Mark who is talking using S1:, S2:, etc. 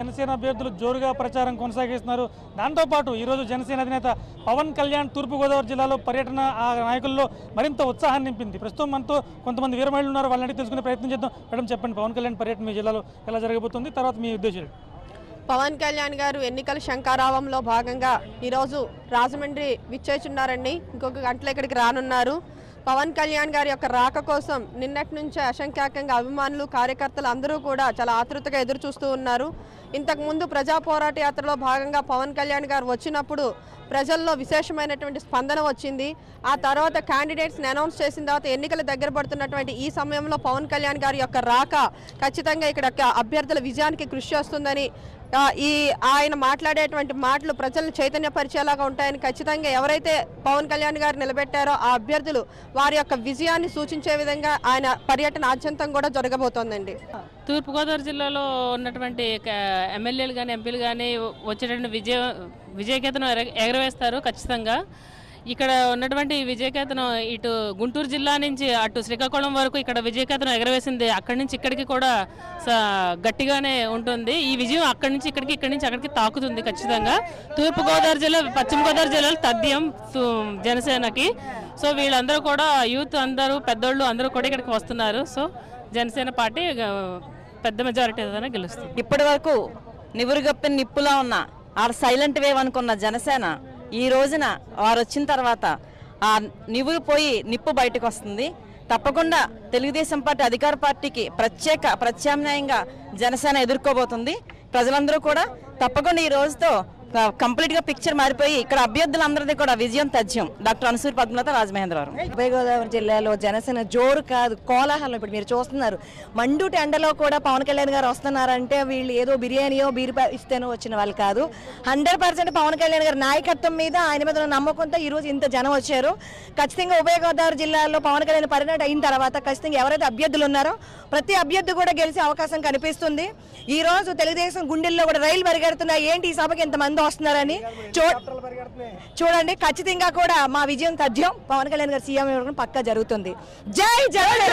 S1: జనసేన అభ్యర్థులు జోరుగా ప్రచారం కొనసాగిస్తున్నారు. దాంతో పాటు ఈరోజు జనసేన అధినేత పవన్ కళ్యాణ్ తూర్పుగోదావరి జిల్లాలో పర్యటన ఆ నాయకుల్లో మరింత ఉత్సాహాన్ని నింపింది. ప్రస్తుతం మనతో కొంతమంది వీరమహిళలు ఉన్నారు, వాళ్ళని తెలుసుకునే ప్రయత్నం చేద్దాం. మేడం చెప్పండి, పవన్ కళ్యాణ్ పర్యటన మీ జిల్లాలో ఎలా జరగబోతుంది, తర్వాత మీ ఉద్దేశాలు?
S2: పవన్ కళ్యాణ్ గారు ఎన్నికల శంఖారావంలో భాగంగా ఈరోజు రాజమండ్రి విచ్చేస్తున్నారండి. ఇంకొక గంటలో ఇక్కడికి రానున్నారు. పవన్ కళ్యాణ్ గారి యొక్క రాక కోసం నిన్నటి నుంచే అసంఖ్యాకంగా అభిమానులు, కార్యకర్తలు అందరూ కూడా చాలా ఆతృతగా ఎదురు చూస్తూ ఉన్నారు. ఇంతకుముందు ప్రజా పోరాట యాత్రలో భాగంగా పవన్ కళ్యాణ్ గారు వచ్చినప్పుడు ప్రజల్లో విశేషమైనటువంటి స్పందన వచ్చింది. ఆ తర్వాత క్యాండిడేట్స్ని అనౌన్స్ చేసిన తర్వాత ఎన్నికల దగ్గర పడుతున్నటువంటి ఈ సమయంలో పవన్ కళ్యాణ్ గారి యొక్క రాక ఖచ్చితంగా ఇక్కడ అభ్యర్థుల విజయానికి కృషి చేస్తుందని, ఆయన మాట్లాడేటువంటి మాటలు ప్రజలను చైతన్యపరిచేలాగా ఉంటాయని, ఖచ్చితంగా ఎవరైతే పవన్ కళ్యాణ్ గారు నిలబెట్టారో ఆ అభ్యర్థులు వారి యొక్క విజయాన్ని సూచించే విధంగా ఆయన పర్యటన ఆద్యంతం కూడా జరగబోతోందండి.
S3: తూర్పుగోదావరి జిల్లాలో ఉన్నటువంటి ఎమ్మెల్యేలు కానీ ఎంపీలు కానీ వచ్చేటువంటి విజయకేతనం ఎగరవేస్తారు. ఖచ్చితంగా ఇక్కడ ఉన్నటువంటి విజయకేతనం ఇటు గుంటూరు జిల్లా నుంచి అటు శ్రీకాకుళం వరకు ఇక్కడ విజయకేతనం ఎగరవేసింది. అక్కడి నుంచి ఇక్కడికి కూడా గట్టిగానే ఉంటుంది. ఈ విజయం అక్కడి నుంచి ఇక్కడికి, ఇక్కడి నుంచి అక్కడికి తాకుతుంది. ఖచ్చితంగా తూర్పుగోదావరి జిల్లా, పశ్చిమ గోదావరి జిల్లాలో తథ్యం జనసేనకి. సో వీళ్ళందరూ కూడా యూత్ అందరూ, పెద్దోళ్ళు అందరూ కూడా ఇక్కడికి వస్తున్నారు. సో జనసేన పార్టీ పెద్ద మెజారిటీతోనే గెలుస్తుంది.
S4: ఇప్పటి వరకు నివురుగప్పిన నిప్పులా ఉన్న ఆ సైలెంట్ వేవ్ అనుకున్న జనసేన ఈ రోజున వారు వచ్చిన తర్వాత ఆ నివురు పోయి నిప్పు బయటకు వస్తుంది. తప్పకుండా తెలుగుదేశం పార్టీ అధికార పార్టీకి ప్రత్యామ్నాయంగా జనసేన ఎదుర్కోబోతుంది. ప్రజలందరూ కూడా తప్పకుండా ఈ రోజుతో కంప్లీట్గా పిక్చర్ మారిపోయి ఇక్కడ అభ్యర్థులందరిది కూడా విజయం తథ్యం. డాక్టర్ అనసూరి పద్మలత, రాజమహేంద్రవరం.
S5: ఉభయ గోదావరి జిల్లాలో జనసేన జోరు కాదు, కోలాహలం. ఇప్పుడు మీరు చూస్తున్నారు, మండుటి ఎండలో కూడా పవన్ కళ్యాణ్ గారు వస్తున్నారంటే వీళ్ళు ఏదో బిర్యానీయో బీరు ఇస్తేనో వచ్చిన వాళ్ళు కాదు. 100% పవన్ కళ్యాణ్ గారి నాయకత్వం మీద, ఆయన మీద నమ్మకంతో ఈరోజు ఇంత జనం వచ్చారు. ఖచ్చితంగా ఉభయ గోదావరి జిల్లాలో పవన్ కళ్యాణ్ పర్యటన అయిన తర్వాత ఖచ్చితంగా ఎవరైతే అభ్యర్థులు ఉన్నారో ప్రతి అభ్యర్థి కూడా గెలిచే అవకాశం కనిపిస్తుంది. ఈ రోజు తెలుగుదేశం గుండెల్లో కూడా రైలు పరిగెడుతున్నాయి. ఏంటి ఈ సభకి ఎంతమంది వస్తున్నారని చూడండి. ఖచ్చితంగా కూడా మా విజయం తథ్యం. పవన్ కళ్యాణ్ గారు సీఎం పక్కా జరుగుతుంది. జై జగన్.